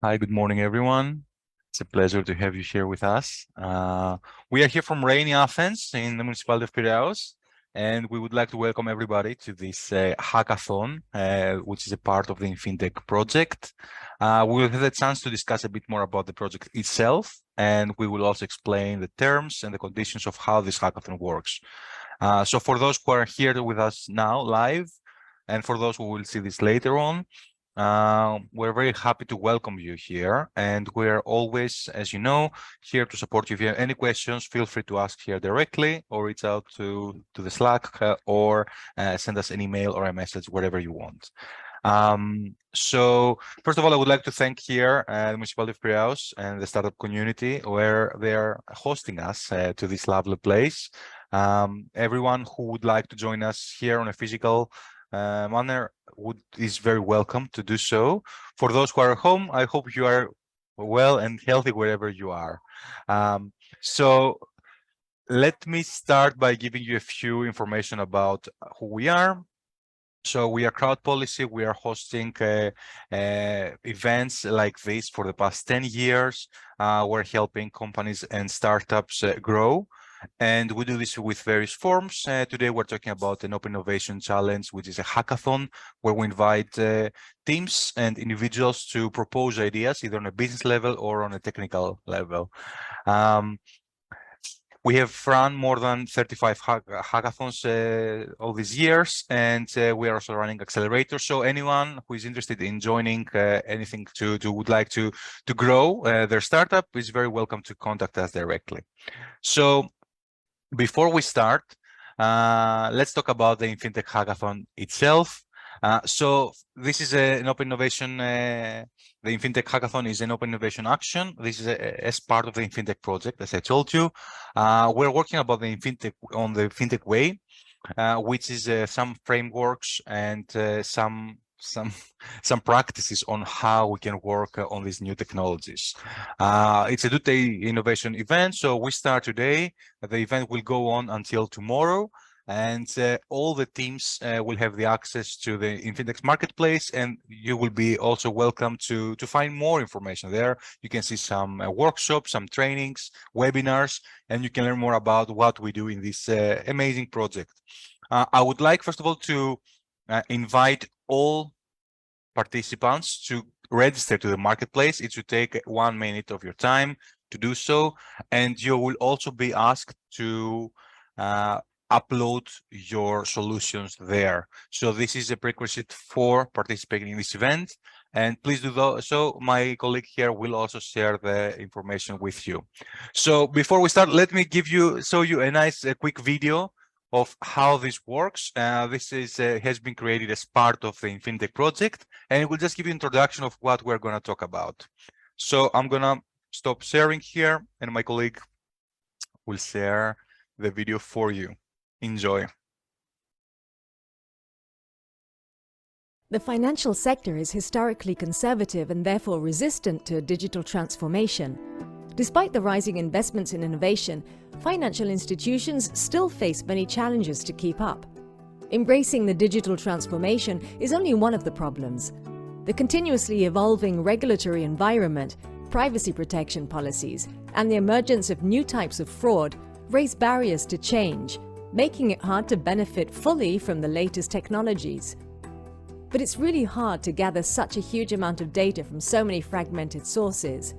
Hi, good morning, everyone. It's a pleasure to have you here with us. We are here from rainy Athens in the municipality of Piraeus, and we would like to welcome everybody to this hackathon, which is a part of the Infinitech project. We will have a chance to discuss a bit more about the project itself, and we will also explain the terms and the conditions of how this hackathon works. So for those who are here with us now live, and for those who will see this later on, we're very happy to welcome you here, and we're always, as you know, here to support you. If you have any questions, feel free to ask here directly, or reach out to the Slack, or send us an email or a message, whatever you want. So first of all, I would like to thank here the Municipality of Piraeus and the startup community, where they're hosting us to this lovely place. Everyone who would like to join us here on a physical manner is very welcome to do so. For those who are at home, I hope you are well and healthy wherever you are. So let me start by giving you a few information about who we are. So we are Crowd Policy. We are hosting events like this for the past 10 years. We're helping companies and startups grow. And we do this with various forms. Today, we're talking about an Open Innovation Challenge, which is a hackathon where we invite teams and individuals to propose ideas, either on a business level or on a technical level. We have run more than 35 hackathons all these years, and we are also running accelerators. So anyone who is interested in joining anything would like to grow their startup is very welcome to contact us directly. So before we start, let's talk about the Infinitech Hackathon itself. So this is an open innovation. The Infinitech Hackathon is an open innovation action. This is as part of the Infinitech project, as I told you. We're working about the Infinitech on the Infinitech way, which is some frameworks and some practices on how we can work on these new technologies. It's a two-day innovation event, so we start today. The event will go on until tomorrow, and all the teams will have the access to the Infinitech marketplace, and you will be also welcome to find more information there. You can see some workshops, some trainings, webinars, and you can learn more about what we do in this amazing project. I would like, first of all, to invite all participants to register to the marketplace. It should take 1 minute of your time to do so, and you will also be asked to upload your solutions there. So this is a prerequisite for participating in this event, and please do so. My colleague here will also share the information with you. So before we start, let me show you a nice quick video of how this works. This has been created as part of the Infinitech project, and it will just give you an introduction of what we're going to talk about. So I'm going to stop sharing here, and my colleague will share the video for you. Enjoy. The financial sector is historically conservative and therefore resistant to digital transformation. Despite the rising investments in innovation, financial institutions still face many challenges to keep up. Embracing the digital transformation is only one of the problems. The continuously evolving regulatory environment, privacy protection policies, and the emergence of new types of fraud raise barriers to change, making it hard to benefit fully from the latest technologies. But it's really hard to gather such a huge amount of data from so many fragmented sources.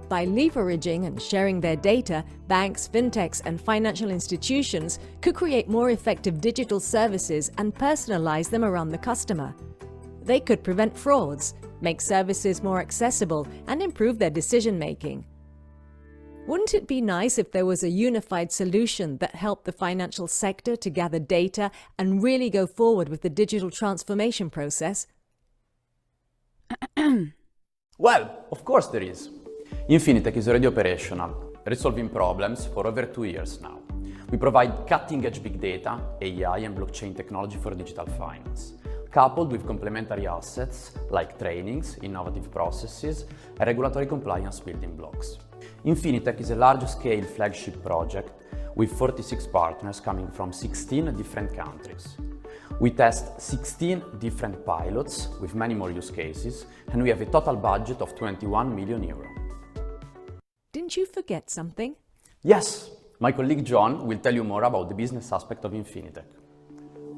By leveraging and sharing their data, banks, fintechs, and financial institutions could create more effective digital services and personalize them around the customer. They could prevent frauds, make services more accessible, and improve their decision-making. Wouldn't it be nice if there was a unified solution that helped the financial sector to gather data and really go forward with the digital transformation process? Well, of course there is. Infinitech is already operational, resolving problems for over 2 years now. We provide cutting-edge big data, AI and blockchain technology for digital finance, coupled with complementary assets like trainings, innovative processes, and regulatory compliance building blocks. Infinitech is a large-scale flagship project with 46 partners coming from 16 different countries. We test 16 different pilots with many more use cases, and we have a total budget of 21 million euro. Didn't you forget something? Yes, my colleague John will tell you more about the business aspect of Infinitech.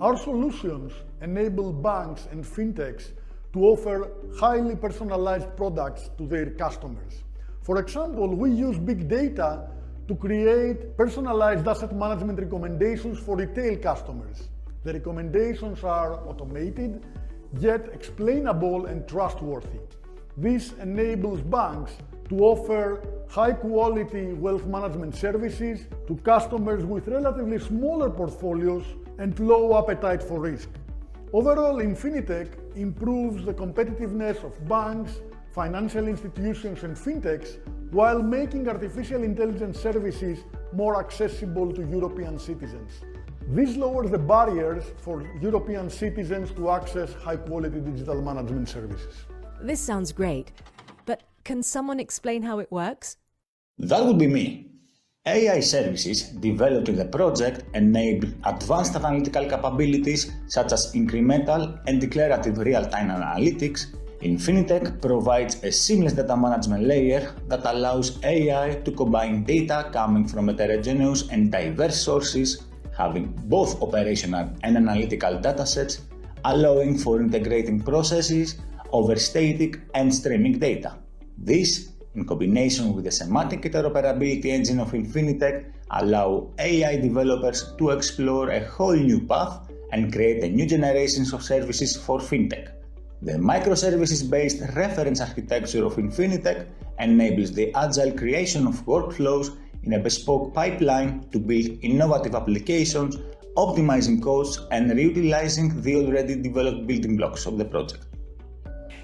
Our solutions enable banks and fintechs to offer highly personalized products to their customers. For example, we use big data to create personalized asset management recommendations for retail customers. The recommendations are automated, yet explainable and trustworthy. This enables banks to offer high-quality wealth management services to customers with relatively smaller portfolios and low appetite for risk. Overall, Infinitech improves the competitiveness of banks, financial institutions and fintechs while making artificial intelligence services more accessible to European citizens. This lowers the barriers for European citizens to access high-quality digital management services. This sounds great, but can someone explain how it works? That would be me. AI services developed in the project enable advanced analytical capabilities such as incremental and declarative real-time analytics. Infinitech provides a seamless data management layer that allows AI to combine data coming from heterogeneous and diverse sources, having both operational and analytical datasets, allowing for integrating processes over static and streaming data. This, in combination with the semantic interoperability engine of Infinitech, allow AI developers to explore a whole new path and create a new generation of services for fintech. The microservices-based reference architecture of Infinitech enables the agile creation of workflows in a bespoke pipeline to build innovative applications, optimizing costs and reutilizing the already developed building blocks of the project.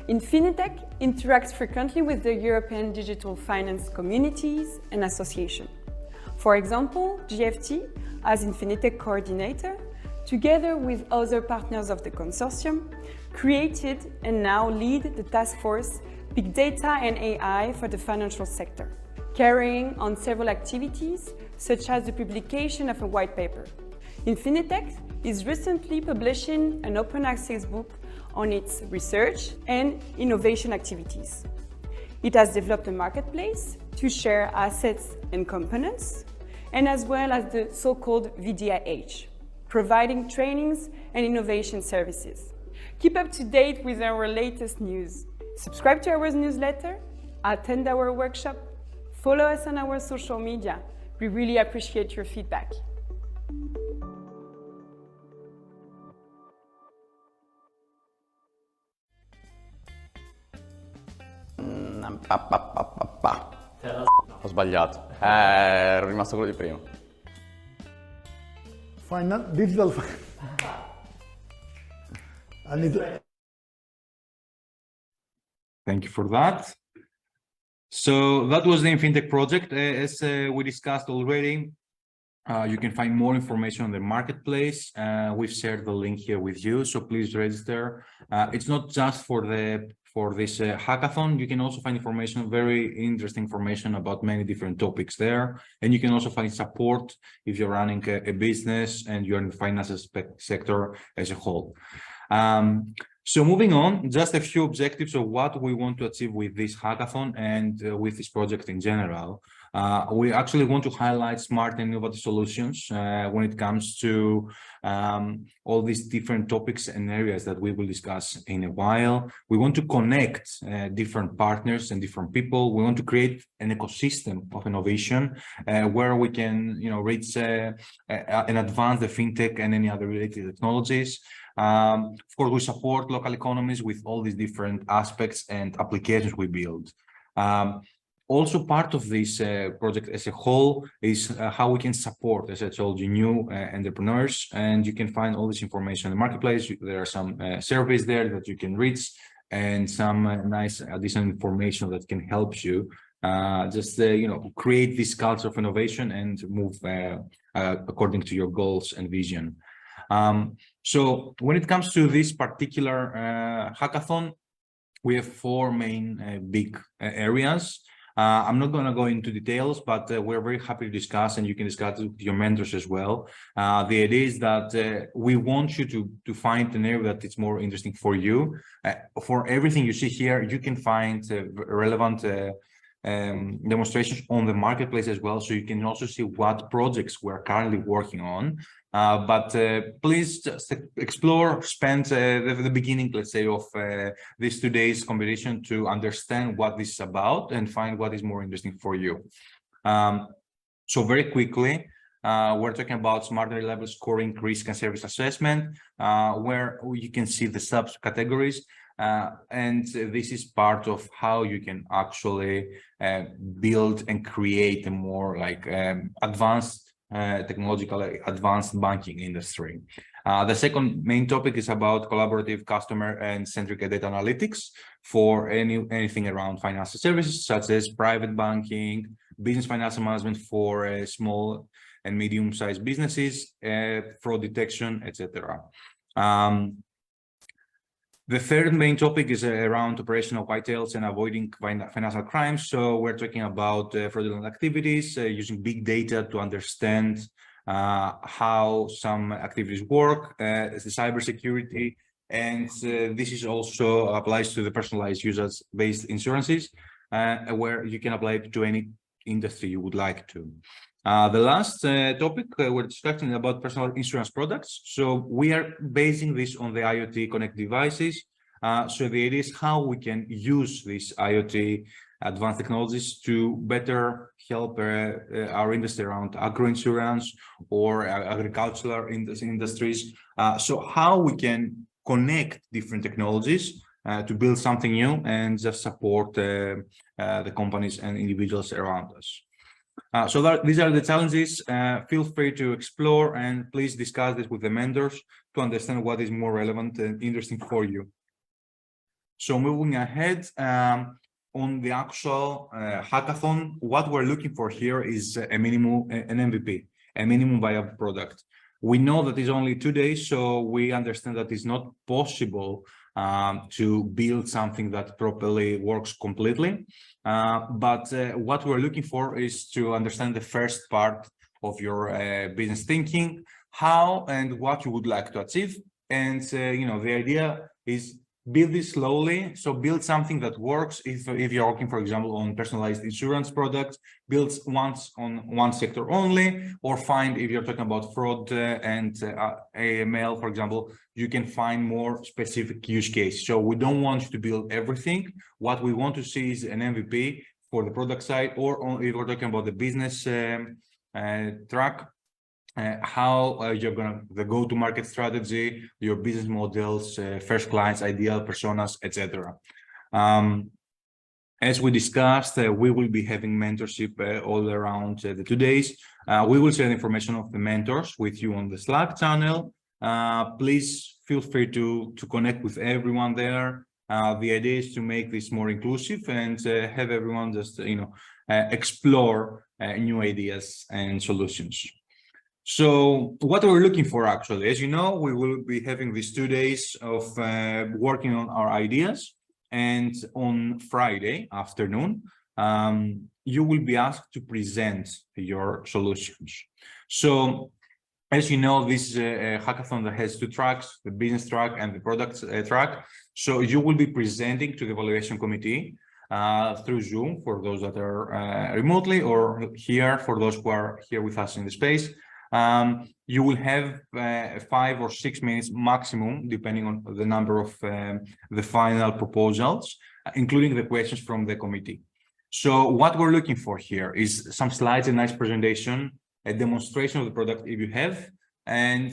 Infinitech interacts frequently with the European digital finance communities and associations. For example, GFT, as Infinitech coordinator, together with other partners of the consortium, created and now lead the task force Big Data and AI for the financial sector, carrying on several activities such as the publication of a white paper. Infinitech is recently publishing an open access book on its research and innovation activities. It has developed a marketplace to share assets and components, and as well as the so-called VDIH, providing trainings and innovation services. Keep up to date with our latest news. Subscribe to our newsletter, attend our workshop, follow us on our social media. We really appreciate your feedback. Ho sbagliato, ero rimasto quello di prima. Digital. I need to... Thank you for that. So that was the Infinitech project. As we discussed already, you can find more information on the marketplace. We've shared the link here with you, so please register. It's not just for this hackathon. You can also find information, very interesting information about many different topics there. And you can also find support if you're running a business and you're in the financial sector as a whole. So moving on, just a few objectives of what we want to achieve with this hackathon and with this project in general. We actually want to highlight smart and innovative solutions when it comes to all these different topics and areas that we will discuss in a while. We want to connect different partners and different people. We want to create an ecosystem of innovation where we can, reach and advance the fintech and any other related technologies. Of course, we support local economies with all these different aspects and applications we build. Also, part of this project as a whole is how we can support, as I told you, new entrepreneurs, and you can find all this information in the marketplace. There are some surveys there that you can reach and some nice additional information that can help you create this culture of innovation and move according to your goals and vision. So when it comes to this particular hackathon, we have four main big areas. I'm not going to go into details, but we're very happy to discuss, and you can discuss with your mentors as well. The idea is that we want you to find an area that is more interesting for you. For everything you see here, you can find relevant demonstrations on the marketplace as well, so you can also see what projects we're currently working on. But please just explore, spend the beginning, let's say, of this today's competition to understand what this is about and find what is more interesting for you. So very quickly, we're talking about smart and reliable scoring, risk and service assessment, where you can see the subcategories. And this is part of how you can actually build and create a more like advanced technologically advanced banking industry. The second main topic is about collaborative customer and centric data analytics for anything around financial services, such as private banking, business financial management for small and medium-sized businesses, fraud detection, etc. The third main topic is around operational whitetails and avoiding financial crimes. So we're talking about fraudulent activities, using big data to understand how some activities work, the cybersecurity, and this is also applies to the personalized usage-based insurances, where you can apply it to any industry you would like to. The last topic we're discussing about personal insurance products. So we are basing this on the IoT connect devices. So the idea is how we can use these IoT advanced technologies to better help our industry around agro insurance or agricultural industries. So how we can connect different technologies to build something new and just support the companies and individuals around us. So these are the challenges. Feel free to explore and please discuss this with the mentors to understand what is more relevant and interesting for you. So moving ahead on the actual hackathon, what we're looking for here is an MVP, a minimum viable product. We know that it's only 2 days, so we understand that it's not possible to build something that properly works completely. But what we're looking for is to understand the first part of your business thinking, how and what you would like to achieve. And, the idea is build this slowly. So build something that works. If you're working, for example, on personalized insurance products, build once on one sector only, or find if you're talking about fraud and AML, for example, you can find more specific use case. So we don't want you to build everything. What we want to see is an MVP for the product side, or if we're talking about the business track, how you're going to the go-to-market strategy, your business models, first clients, ideal personas, etc. As we discussed, we will be having mentorship all around the 2 days. We will share information of the mentors with you on the Slack channel. Please feel free to connect with everyone there. The idea is to make this more inclusive and have everyone just explore new ideas and solutions. So what we're looking for, actually, as you know, we will be having these 2 days of working on our ideas. And on Friday afternoon, you will be asked to present your solutions. So as you know, this is a hackathon that has 2 tracks, the business track and the product track. So you will be presenting to the evaluation committee through Zoom for those that are remotely, or here for those who are here with us in the space. You will have 5 or 6 minutes maximum, depending on the number of the final proposals, including the questions from the committee. So what we're looking for here is some slides, a nice presentation, a demonstration of the product if you have. And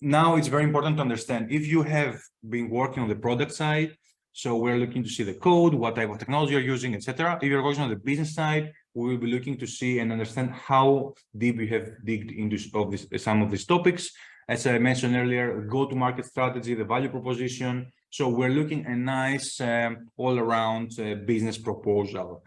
now it's very important to understand if you have been working on the product side. So we're looking to see the code, what type of technology you're using, etc. If you're working on the business side, we will be looking to see and understand how deep you have digged into some of these topics. As I mentioned earlier, go-to-market strategy, the value proposition. So we're looking a nice all-around business proposal.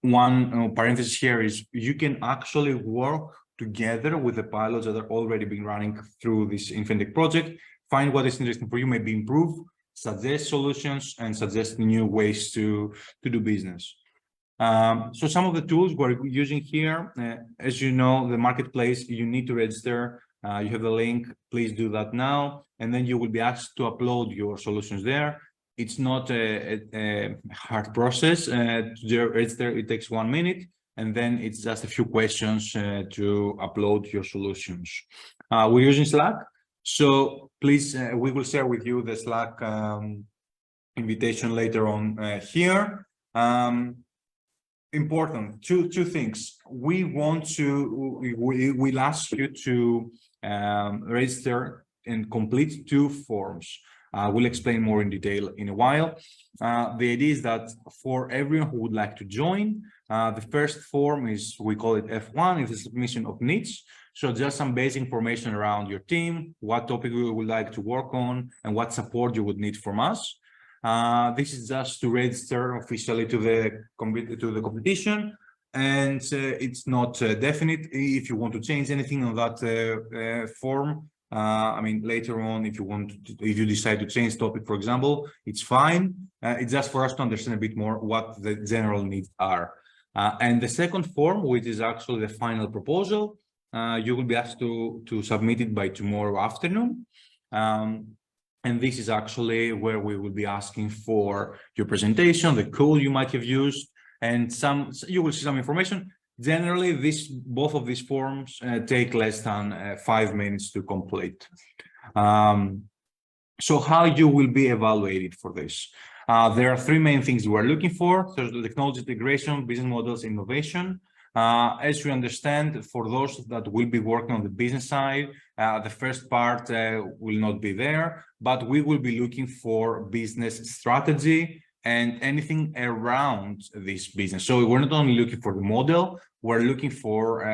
One parenthesis here is you can actually work together with the pilots that are already been running through this Infinitech project, find what is interesting for you, maybe improve, suggest solutions, and suggest new ways to do business. So some of the tools we're using here, as you know, the marketplace, you need to register. You have the link, please do that now. And then you will be asked to upload your solutions there. It's not a hard process to register. It takes 1 minute. And then it's just a few questions to upload your solutions. We're using Slack. So please, we will share with you the Slack invitation later on here. Important, two things. We'll ask you to register and complete 2 forms. We'll explain more in detail in a while. The idea is that for everyone who would like to join, the first form is, we call it F1, it's a submission of needs. So just some basic information around your team, what topic you would like to work on, and what support you would need from us. This is just to register officially to the competition, and it's not definite. If you want to change anything on that form, I mean, later on, if you decide to change topic, for example, it's fine. It's just for us to understand a bit more what the general needs are. And the second form, which is actually the final proposal, you will be asked to submit it by tomorrow afternoon. And this is actually where we will be asking for your presentation, the code you might have used, and you will see some information. Generally, both of these forms take less than 5 minutes to complete. So how you will be evaluated for this? There are 3 main things we're looking for. So the technology integration, business models, innovation. As you understand, for those that will be working on the business side, the first part will not be there, but we will be looking for business strategy and anything around this business. So we're not only looking for the model, we're looking for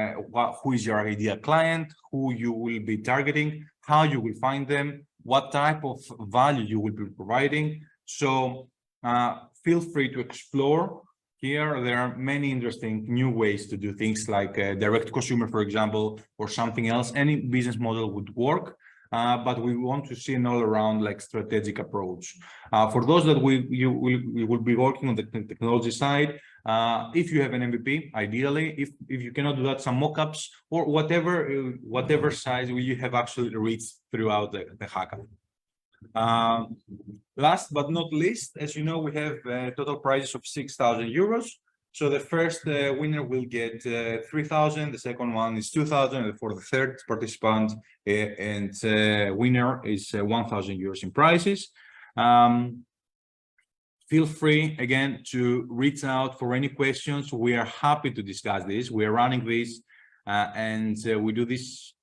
who is your ideal client, who you will be targeting, how you will find them, what type of value you will be providing. So feel free to explore. Here, there are many interesting new ways to do things like direct consumer, for example, or something else. Any business model would work, but we want to see an all-around like strategic approach. For those that we will be working on the technology side, if you have an MVP, ideally, if you cannot do that, some mockups or whatever size you have actually reached throughout the hackathon. Last but not least, as you know, we have total prizes of 6,000 euros. So the first winner will get 3,000, the second one is 2,000, and for the third participant and winner is 1,000 euros in prizes. Feel free again to reach out for any questions. We are happy to discuss this. We are running this and we do this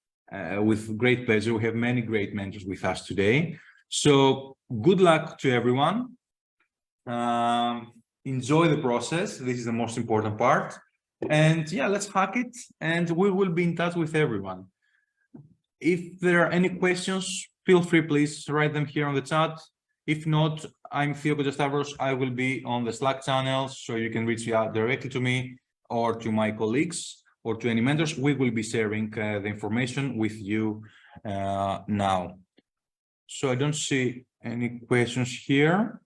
with great pleasure. We have many great mentors with us today. So good luck to everyone. Enjoy the process. This is the most important part. And yeah, let's hack it. And we will be in touch with everyone. If there are any questions, feel free, please write them here on the chat. If not, I'm Theo Kojastavros. I will be on the Slack channel, so you can reach out directly to me or to my colleagues or to any mentors. We will be sharing the information with you now. So I don't see any questions here.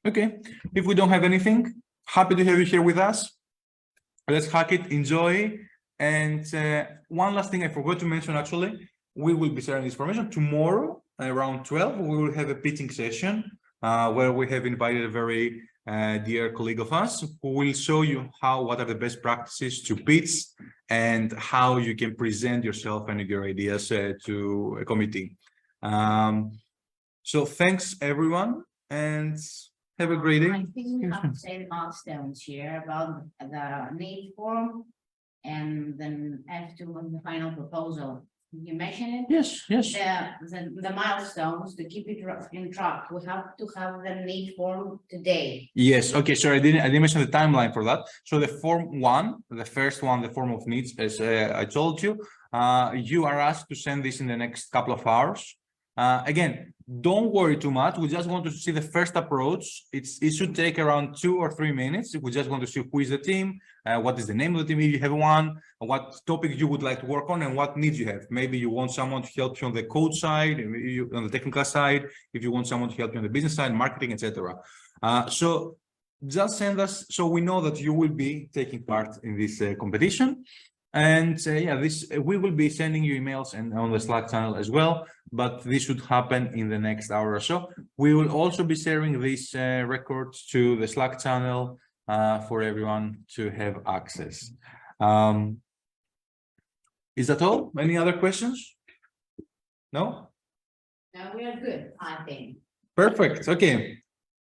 Okay, if we don't have anything, happy to have you here with us. Let's hack it, enjoy. And one last thing I forgot to mention, actually, we will be sharing this information tomorrow around 12. We will have a pitching session where we have invited a very dear colleague of us who will show you what are the best practices to pitch and how you can present yourself and your ideas to a committee. So thanks everyone and have a great day. I think we have to say the milestones here about the need form and then F2 and the final proposal. You mentioned it? Yes, yes. The milestones to keep it in track. We have to have the need form today. Yes. Okay. Sorry, I didn't mention the timeline for that. So the form 1, the first one, the form of needs, as I told you, you are asked to send this in the next couple of hours. Again, don't worry too much. We just want to see the first approach. It should take around 2 or 3 minutes. We just want to see who is the team, what is the name of the team if you have one, what topic you would like to work on, and what needs you have. Maybe you want someone to help you on the code side, on the technical side, if you want someone to help you on the business side, marketing, etc. So just send us so we know that you will be taking part in this competition. And yeah, we will be sending you emails and on the Slack channel as well, but this should happen in the next hour or so. We will also be sharing these records to the Slack channel for everyone to have access. Is that all? Any other questions? No? Now we are good, I think. Perfect. Okay.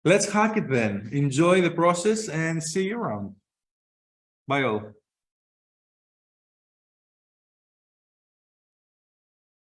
Let's hack it then. Enjoy the process and see you around. Bye all.